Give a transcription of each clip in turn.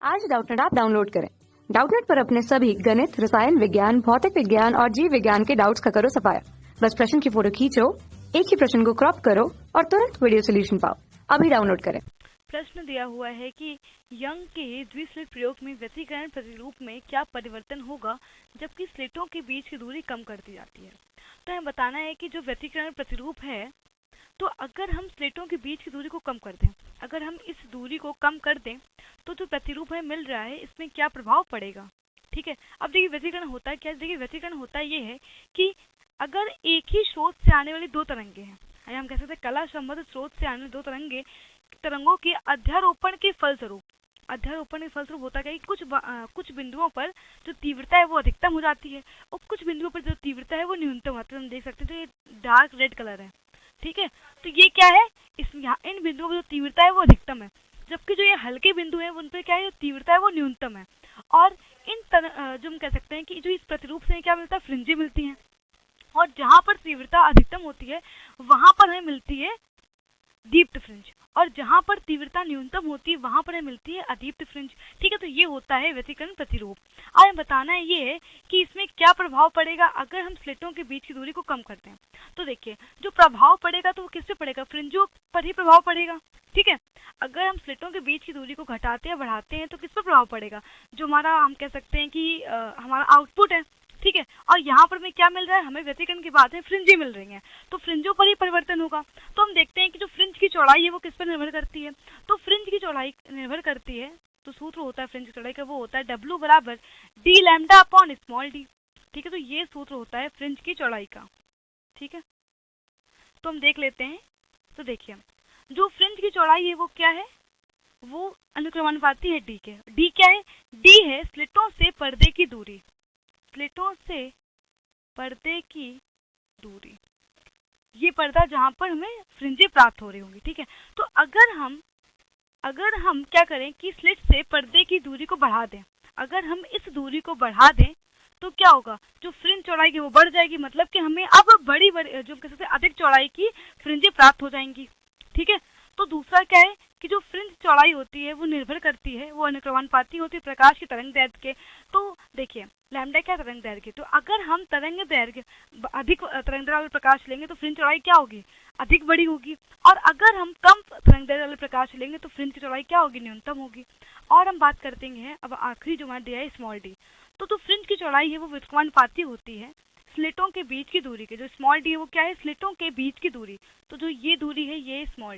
आज Doubtnut app download करें। Doubtnut पर अपने सभी गणित, रसायन विज्ञान, भौतिक विज्ञान और जीव विज्ञान के डाउट्स का करो सफाया। बस प्रश्न की फोटो खींचो, एक ही प्रश्न को क्रॉप करो और तुरंत वीडियो सोल्यूशन पाओ। अभी डाउनलोड करें। प्रश्न दिया हुआ है कि यंग के द्विस्लिट प्रयोग में व्यतिकरण प्रतिरूप में क्या परिवर्तन होगा जबकि स्लिटों के बीच की दूरी कम कर दी जाती है। तो हमें बताना है कि जो व्यतिकरण प्रतिरूप है, तो अगर हम स्लिटों के बीच की दूरी को कम कर दें, अगर हम इस दूरी को कम कर दें तो जो प्रतिरूप हमें मिल रहा है इसमें क्या प्रभाव पड़ेगा। ठीक है, अब देखिए व्यतिकरण होता है क्या। देखिए व्यतिकरण होता ये है कि अगर एक ही स्रोत से आने वाली दो तरंगे हैं, हम कह सकते हैं कला संबद्ध स्रोत से आने वाली दो तरंगों के अध्यारोपण के फलस्वरूप होता है कि कुछ बिंदुओं पर जो तीव्रता है वो अधिकतम हो जाती है और कुछ बिंदुओं पर जो तीव्रता है वो न्यूनतम होती है। हम देख सकते हैं तो ये डार्क रेड कलर है। ठीक है, तो ये क्या है, इन बिंदुओं पर जो तीव्रता है वो अधिकतम है, जबकि जो ये हल्के बिंदु है उन पर क्या है, जो तीव्रता है वो न्यूनतम है। और जो हम कह सकते हैं कि जो इस प्रतिरूप से क्या मिलता है, फ्रिंजें मिलती हैं, और जहाँ पर तीव्रता अधिकतम होती है वहां पर हमें मिलती है दीप्त फ्रिंज, और जहां पर तीव्रता न्यूनतम होती है वहां पर हमें मिलती है अदीप्त फ्रिंज। ठीक है, तो ये होता है व्यतिकरण प्रतिरूप। और हमें बताना है ये है कि इसमें क्या प्रभाव पड़ेगा अगर हम स्लिटों के बीच की दूरी को कम करते हैं। तो देखिए जो प्रभाव पड़ेगा तो वो किस पे पड़ेगा, फ्रिंजों पर ही प्रभाव पड़ेगा। ठीक है, अगर हम स्लिटों के बीच की दूरी को घटाते या बढ़ाते हैं तो किस पर प्रभाव पड़ेगा, जो हमारा हम कह सकते हैं कि हमारा आउटपुट है। ठीक है, और यहाँ पर हमें क्या मिल रहा है, हमें व्यतिकरण के बाद में फ्रिंजें मिल रही हैं, तो फ्रिंजों पर ही परिवर्तन होगा। तो हम देखते हैं कि जो फ्रिंज की चौड़ाई है वो किस पर निर्भर करती है, तो फ्रिंज की चौड़ाई निर्भर करती है, तो सूत्र होता है फ्रिंज की चौड़ाई का, वो होता है W बराबर D lambda upon small D. ठीक है, तो ये सूत्र होता है फ्रिंज की चौड़ाई का। ठीक है, तो हम देख लेते हैं। तो देखिए जो फ्रिंज की चौड़ाई है वो क्या है, वो अनुक्रमानुपाती है डी के। डी क्या है, डी है स्लिटों से पर्दे की दूरी, स्लिटों से पर्दे की दूरी, ये पर्दा जहां पर हमें फ्रिंजें प्राप्त हो रही होंगी। ठीक है, तो अगर हम क्या करें कि स्लिट से पर्दे की दूरी को बढ़ा दें, अगर हम इस दूरी को बढ़ा दें तो क्या होगा, जो फ्रिंज चौड़ाई की वो बढ़ जाएगी, मतलब कि हमें अब बड़ी जो कह सकते हैं अधिक चौड़ाई की फ्रिंजें प्राप्त हो जाएंगी। ठीक है, तो दूसरा क्या है कि जो फ्रिंज चौड़ाई होती है वो निर्भर करती है, वो अनुक्रमानुपाती होती है प्रकाश की तरंग दैर्घ्य के। तो देखिए लैम्डा क्या तरंग दैर्घ्य, तो अगर हम तरंग दैर्घ्य अधिक तरंग दैर्घ्य वाले प्रकाश लेंगे तो फ्रिंज चौड़ाई क्या होगी, अधिक बड़ी होगी, और अगर हम कम तरंग दैर्घ्य वाले प्रकाश लेंगे तो फ्रिंज की चौड़ाई क्या होगी, न्यूनतम होगी। और हम बात करते हैं अब आखिरी जो हमारा दिया है स्मॉल डी, तो जो फ्रिंज की चौड़ाई है वो व्युत्क्रमानुपाती होती है स्लिटों के बीच की दूरी के। जो स्मॉल डी है वो क्या है, स्लिटों के बीच की दूरी, तो जो ये दूरी है ये स्मॉल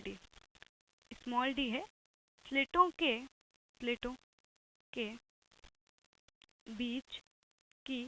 डी है स्लिटों के बीच की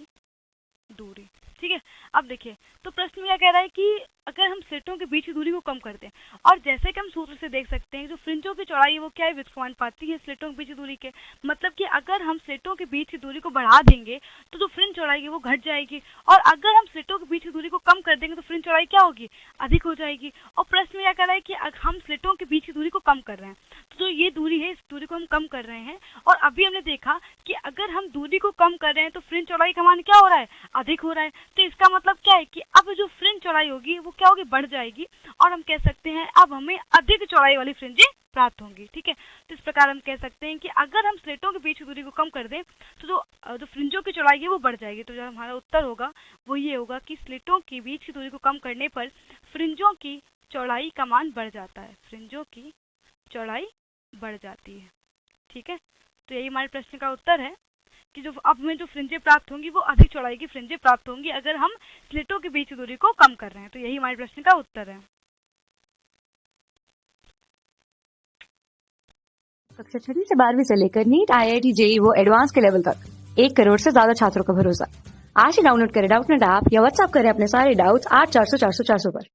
दूरी। ठीक है, अब देखिए तो प्रश्न में क्या कह रहा है कि अगर हम स्लिटों के बीच की दूरी को कम कर दें, और जैसे कि हम सूत्र से देख सकते हैं जो फ्रिंजों की चौड़ाई है वो क्या है, व्युत्क्रमानुपाती है स्लिटों के बीच की दूरी के, मतलब कि अगर हम स्लिटों के बीच की दूरी को बढ़ा देंगे तो जो फ्रिंज चौड़ाई है वो घट जाएगी, और अगर हम स्लिटों के बीच की दूरी को कम कर देंगे तो फ्रिंज चौड़ाई क्या होगी, अधिक हो जाएगी। और प्रश्न में क्या कह रहा है कि हम स्लिटों के बीच की दूरी को कम कर रहे हैं, तो जो ये दूरी है इस दूरी को हम कम कर रहे हैं, और अभी हमने देखा कि अगर हम दूरी को कम कर रहे हैं तो फ्रिंज चौड़ाई का मान क्या हो रहा है, अधिक हो रहा है। तो इसका मतलब क्या है कि अब जो फ्रिंज चौड़ाई होगी वो क्या होगी, बढ़ जाएगी, और हम कह सकते हैं अब हमें अधिक चौड़ाई वाली फ्रिंजें प्राप्त होंगी। ठीक है, तो इस प्रकार हम कह सकते हैं कि अगर हम स्लिटों के बीच की दूरी को कम कर दें तो जो फ्रिंजों की चौड़ाई है वो बढ़ जाएगी। तो जो हमारा उत्तर होगा वो ये होगा कि स्लिटों के बीच की दूरी को कम करने पर फ्रिंजों की चौड़ाई का मान बढ़ जाता है, फ्रिंजों की चौड़ाई बढ़ जाती है। ठीक है, तो यही हमारे प्रश्न का उत्तर है कि जो अब हमें जो फ्रिंजें प्राप्त होंगी वो अधिक चौड़ाई की फ्रिंजें प्राप्त होंगी अगर हम स्लिटों के बीच की दूरी को कम कर रहे हैं। तो यही हमारे प्रश्न का उत्तर है। कक्षा 6 से 12वीं से लेकर नीट, IIT, JEE वो एडवांस के लेवल तक 1 करोड़ से ज्यादा छात्रों का भरोसा। आज ही डाउनलोड करें डाउटनेट ऐप या व्हाट्सएप करें अपने सारे डाउट्स 8400 400 400 पर।